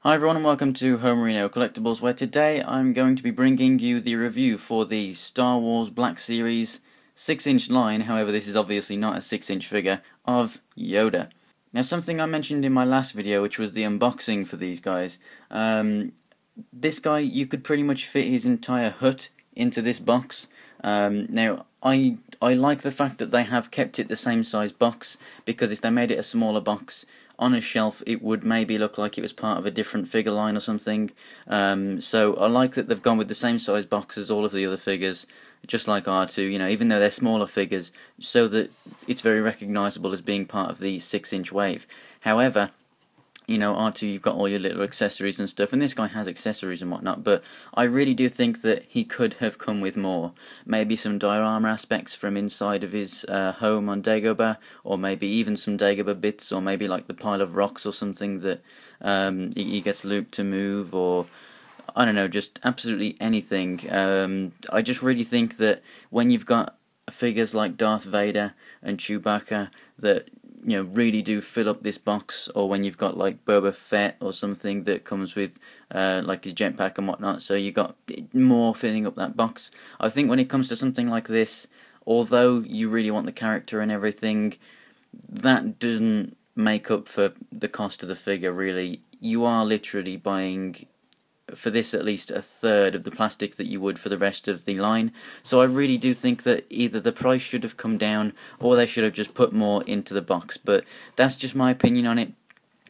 Hi everyone and welcome to Homerino Collectibles, where today I'm going to be bringing you the review for the Star Wars Black Series 6-inch line. However, this is obviously not a 6-inch figure of Yoda. Now, something I mentioned in my last video, which was the unboxing for these guys. This guy, you could pretty much fit his entire hut into this box. Now, I like the fact that they have kept it the same size box, because if they made it a smaller box on a shelf, it would maybe look like it was part of a different figure line or something. So I like that they've gone with the same size box as all of the other figures, just like R2, even though they're smaller figures, so that it's very recognisable as being part of the 6-inch wave. However, R2, you've got all your little accessories and stuff, and this guy has accessories and whatnot, but I really do think that he could have come with more. Maybe some diorama aspects from inside of his home on Dagobah, or maybe even some Dagobah bits, or maybe like the pile of rocks or something that he gets Luke to move, or I don't know, just absolutely anything. I just really think that when you've got figures like Darth Vader and Chewbacca that really do fill up this box, or when you've got like Boba Fett or something that comes with like his jetpack and whatnot, so you got more filling up that box. I think when it comes to something like this, although you really want the character and everything, that doesn't make up for the cost of the figure, really. You are literally buying, for this at least, a third of the plastic that you would for the rest of the line. So I really do think that either the price should have come down, or they should have just put more into the box. But that's just my opinion on it.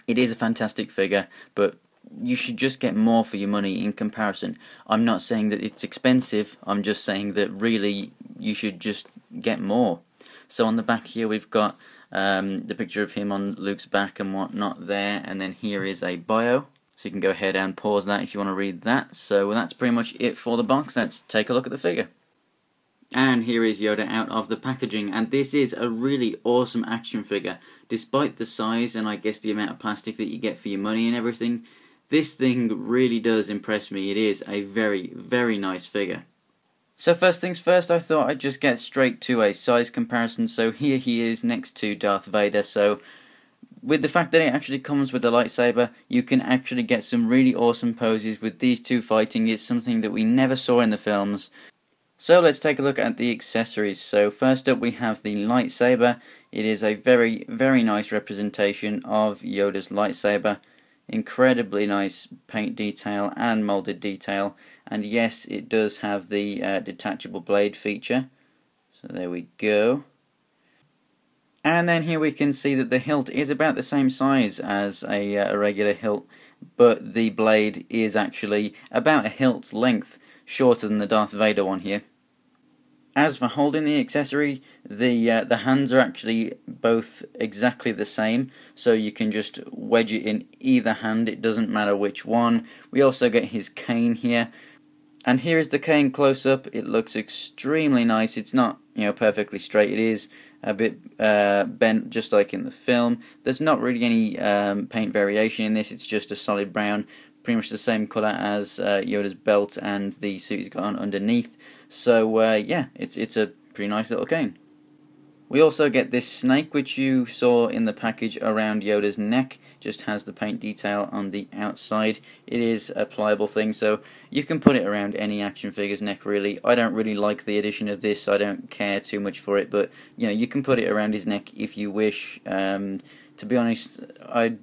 It is a fantastic figure, but you should just get more for your money in comparison. I'm not saying that it's expensive, I'm just saying that really you should just get more. So on the back here we've got the picture of him on Luke's back and whatnot there, and then here is a bio. So you can go ahead and pause that if you want to read that. So that's pretty much it for the box. Let's take a look at the figure. And here is Yoda out of the packaging, and this is a really awesome action figure. Despite the size and I guess the amount of plastic that you get for your money and everything, this thing really does impress me. It is a very, very nice figure. So first things first, I thought I'd just get straight to a size comparison. So here he is next to Darth Vader. So with the fact that it actually comes with a lightsaber, you can actually get some really awesome poses with these two fighting. It's something that we never saw in the films. So let's take a look at the accessories. So first up we have the lightsaber. It is a very, very nice representation of Yoda's lightsaber. Incredibly nice paint detail and molded detail. And yes, it does have the detachable blade feature. So there we go. And then here we can see that the hilt is about the same size as a regular hilt, but the blade is actually about a hilt's length shorter than the Darth Vader one here. As for holding the accessory, the hands are actually both exactly the same, so you can just wedge it in either hand, it doesn't matter which one. We also get his cane here. And here is the cane close up. It looks extremely nice. It's not, perfectly straight. It is a bit bent, just like in the film. There's not really any paint variation in this. It's just a solid brown, pretty much the same colour as Yoda's belt and the suit he's got on underneath. So yeah, it's a pretty nice little cane. We also get this snake, which you saw in the package around Yoda's neck. Just has the paint detail on the outside. It is a pliable thing, so you can put it around any action figure's neck, really. I don't really like the addition of this. I don't care too much for it, but you can put it around his neck if you wish. To be honest, I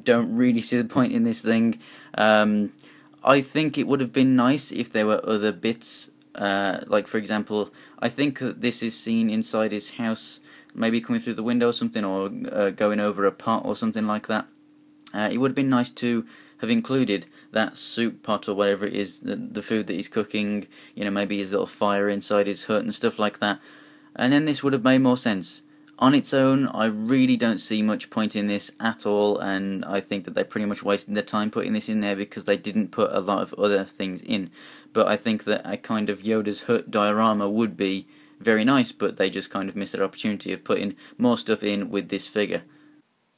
don't really see the point in this thing. I think it would have been nice if there were other bits. Like for example, I think that this is seen inside his house, maybe coming through the window or something, or going over a pot or something like that. It would have been nice to have included that soup pot or whatever it is, the food that he's cooking, maybe his little fire inside his hut and stuff like that. And then this would have made more sense. On its own, I really don't see much point in this at all, and I think that they pretty much wasted their time putting this in there because they didn't put a lot of other things in. But I think that a kind of Yoda's hut diorama would be very nice, but they just kind of missed their opportunity of putting more stuff in with this figure.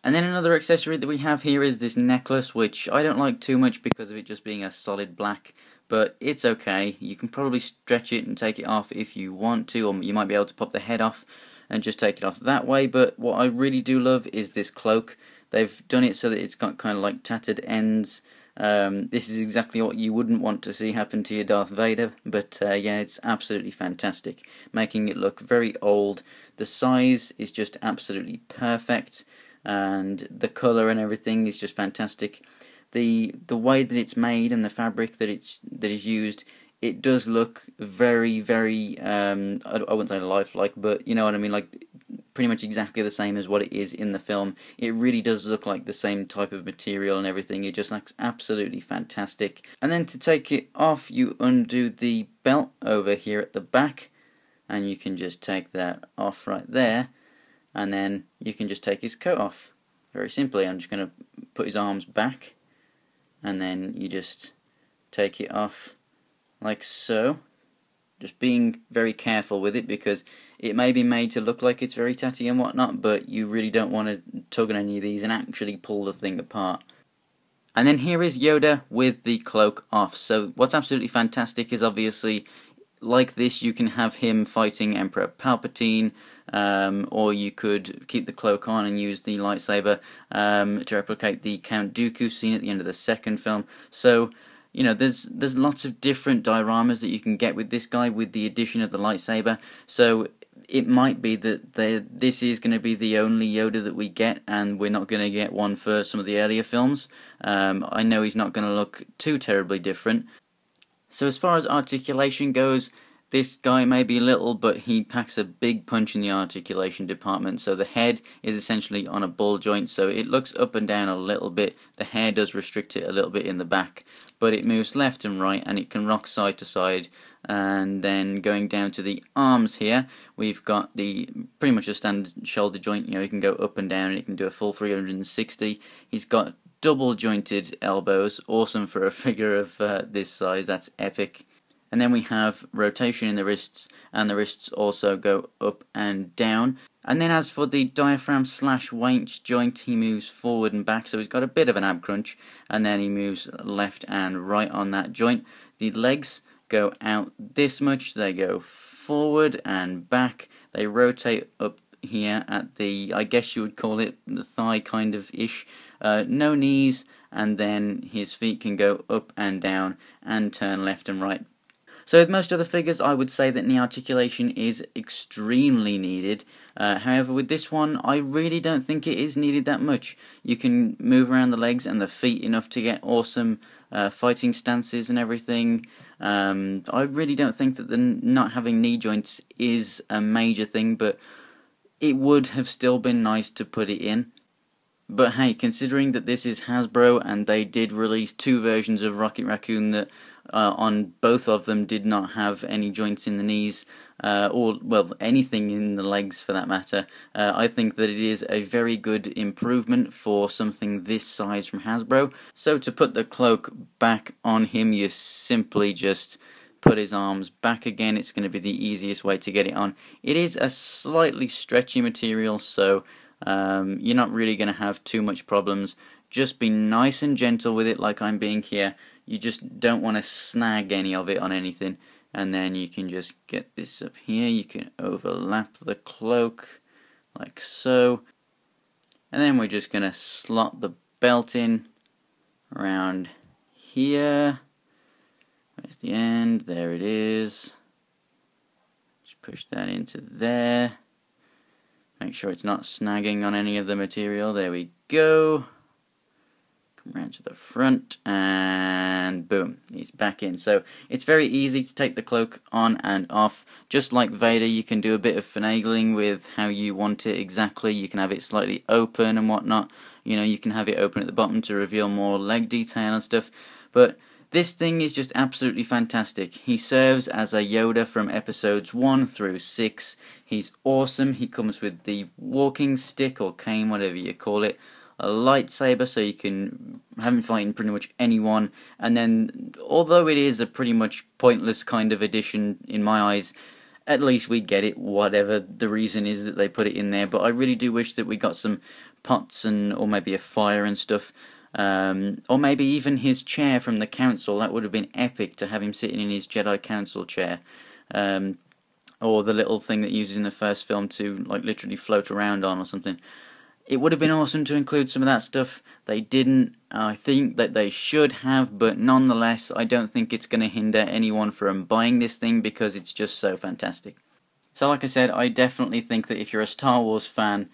And then another accessory that we have here is this necklace, which I don't like too much because of it just being a solid black, but it's okay. You can probably stretch it and take it off if you want to, or you might be able to pop the head off and just take it off that way. But what I really do love is this cloak. They've done it so that it's got kind of like tattered ends This is exactly what you wouldn't want to see happen to your Darth Vader, but yeah, it's absolutely fantastic, making it look very old. The size is just absolutely perfect, and the colour and everything is just fantastic. The way that it's made and the fabric that is used, it does look very, very I wouldn't say lifelike, but you know what I mean, like pretty much exactly the same as what it is in the film. It really does look like the same type of material and everything. It just looks absolutely fantastic. And then to take it off, you undo the belt over here at the back, and you can just take that off right there, and then you can just take his coat off. Very simply, I'm just going to put his arms back, and then you just take it off like so. Just being very careful with it, because it may be made to look like it's very tatty and whatnot, but you really don't want to tug on any of these and actually pull the thing apart. And then here is Yoda with the cloak off. So what's absolutely fantastic is, obviously, like this, you can have him fighting Emperor Palpatine, or you could keep the cloak on and use the lightsaber to replicate the Count Dooku scene at the end of the second film. So, you know, there's lots of different dioramas that you can get with this guy with the addition of the lightsaber. So it might be that this is going to be the only Yoda that we get, and we're not going to get one for some of the earlier films. I know he's not going to look too terribly different. So as far as articulation goes, this guy may be little, but he packs a big punch in the articulation department. So the head is essentially on a ball joint, so it looks up and down a little bit. The hair does restrict it a little bit in the back, but it moves left and right, and it can rock side to side. And then going down to the arms here, we've got the pretty much a standard shoulder joint. You know, he can go up and down, and it can do a full 360. He's got double jointed elbows, awesome for a figure of this size. That's epic. And then we have rotation in the wrists, and the wrists also go up and down. And then as for the diaphragm / waist joint, he moves forward and back, so he's got a bit of an ab crunch, and then he moves left and right on that joint. The legs go out this much, they go forward and back, they rotate up here at the, I guess you would call it the thigh kind of ish, no knees, and then his feet can go up and down and turn left and right. So with most other figures, I would say that knee articulation is extremely needed. However, with this one, I really don't think it is needed that much. You can move around the legs and the feet enough to get awesome fighting stances and everything. I really don't think that the not having knee joints is a major thing, but it would have still been nice to put it in. But hey, considering that this is Hasbro and they did release two versions of Rocket Raccoon that on both of them did not have any joints in the knees, or, well, anything in the legs for that matter, I think that it is a very good improvement for something this size from Hasbro. So to put the cloak back on him, you simply just put his arms back again. It's going to be the easiest way to get it on. It is a slightly stretchy material, so you're not really going to have too much problems. Just be nice and gentle with it like I'm being here. You just don't want to snag any of it on anything. And then you can just get this up here. You can overlap the cloak like so. And then we're just going to slot the belt in around here. Where's the end? There it is. Just push that into there. Make sure it's not snagging on any of the material. There we go. Come around to the front, and boom, he's back in. So it's very easy to take the cloak on and off. Just like Vader, you can do a bit of finagling with how you want it exactly. You can have it slightly open and whatnot. You know, you can have it open at the bottom to reveal more leg detail and stuff. But this thing is just absolutely fantastic. He serves as a Yoda from episodes 1 through 6. He's awesome. He comes with the walking stick or cane, whatever you call it, a lightsaber, so you can have him fighting pretty much anyone. And then, although it is a pretty much pointless kind of addition in my eyes, at least we get it, whatever the reason is that they put it in there. But I really do wish that we got some pots or maybe a fire and stuff. Or maybe even his chair from the council. That would have been epic to have him sitting in his Jedi Council chair. Or the little thing that he uses in the first film to, like, literally float around on or something. It would have been awesome to include some of that stuff. They didn't. I think that they should have, but nonetheless, I don't think it's going to hinder anyone from buying this thing because it's just so fantastic. So like I said, I definitely think that if you're a Star Wars fan,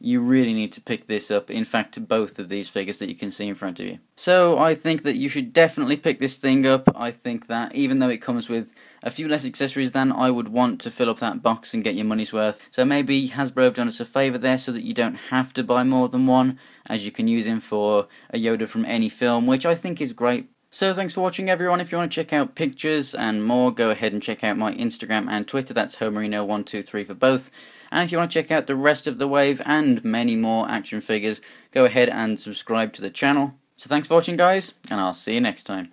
you really need to pick this up. In fact, both of these figures that you can see in front of you. So I think that you should definitely pick this thing up. I think that even though it comes with a few less accessories than I would want to fill up that box and get your money's worth, so maybe Hasbro have done us a favour there so that you don't have to buy more than one, as you can use him for a Yoda from any film, which I think is great. So thanks for watching, everyone. If you want to check out pictures and more, go ahead and check out my Instagram and Twitter. That's Homerino123 for both. And if you want to check out the rest of the wave and many more action figures, go ahead and subscribe to the channel. So thanks for watching, guys, and I'll see you next time.